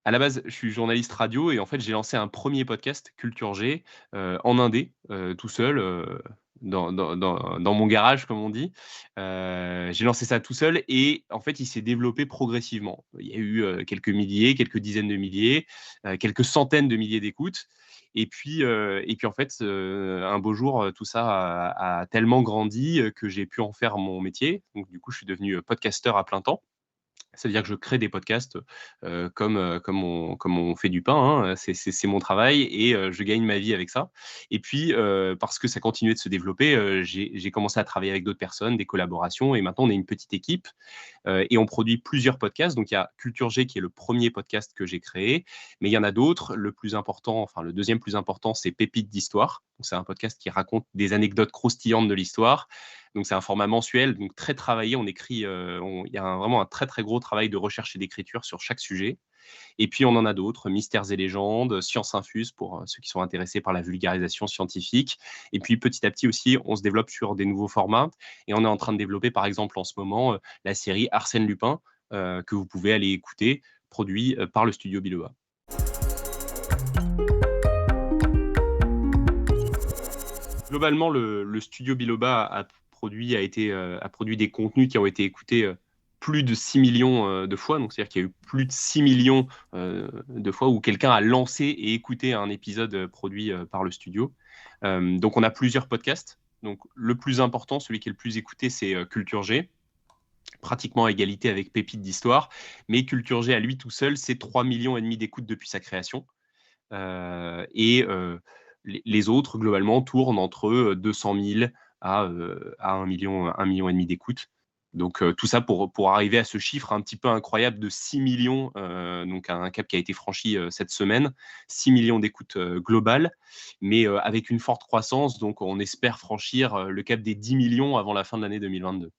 À la base, je suis journaliste radio et en fait, j'ai lancé un premier podcast, Culture G, en indé, tout seul, dans mon garage, comme on dit. J'ai lancé ça tout seul et en fait, il s'est développé progressivement. Il y a eu, quelques milliers, quelques dizaines de milliers, quelques centaines de milliers d'écoutes et puis en fait, un beau jour, tout ça a tellement grandi, que j'ai pu en faire mon métier. Donc du coup, je suis devenu, podcasteur à plein temps. C'est-à-dire que je crée des podcasts, comme on fait du pain, hein, c'est mon travail et je gagne ma vie avec ça et puis, parce que ça continuait de se développer, j'ai commencé à travailler avec d'autres personnes, des collaborations et maintenant on est une petite équipe, et on produit plusieurs podcasts. Donc il y a Culture G qui est le premier podcast que j'ai créé, mais il y en a d'autres. Le plus important, enfin le deuxième plus important, c'est Pépites d'histoire. Donc c'est un podcast qui raconte des anecdotes croustillantes de l'histoire. Donc c'est un format mensuel, donc très travaillé. On écrit, il y a vraiment un très très gros travail de recherche et d'écriture sur chaque sujet. Et puis on en a d'autres, Mystères et légendes, Science infuse pour ceux qui sont intéressés par la vulgarisation scientifique. Et puis petit à petit aussi, on se développe sur des nouveaux formats. Et on est en train de développer par exemple en ce moment la série Arsène Lupin, que vous pouvez aller écouter, produit par le studio Biloba. Globalement, le studio Biloba a produit des contenus qui ont été écoutés plus de 6 millions de fois. Donc, c'est-à-dire qu'il y a eu plus de 6 millions de fois où quelqu'un a lancé et écouté un épisode produit par le studio. Donc, on a plusieurs podcasts. Donc, le plus important, celui qui est le plus écouté, c'est Culture G, pratiquement à égalité avec Pépites d'Histoire. Mais Culture G, à lui tout seul, c'est 3,5 millions d'écoutes depuis sa création. Et les autres, globalement, tournent entre 200 000 à 1 million et demi d'écoutes. Donc, tout ça pour arriver à ce chiffre un petit peu incroyable de 6 millions, donc un cap qui a été franchi cette semaine, 6 millions d'écoutes globales, mais avec une forte croissance. Donc, on espère franchir le cap des 10 millions avant la fin de l'année 2022.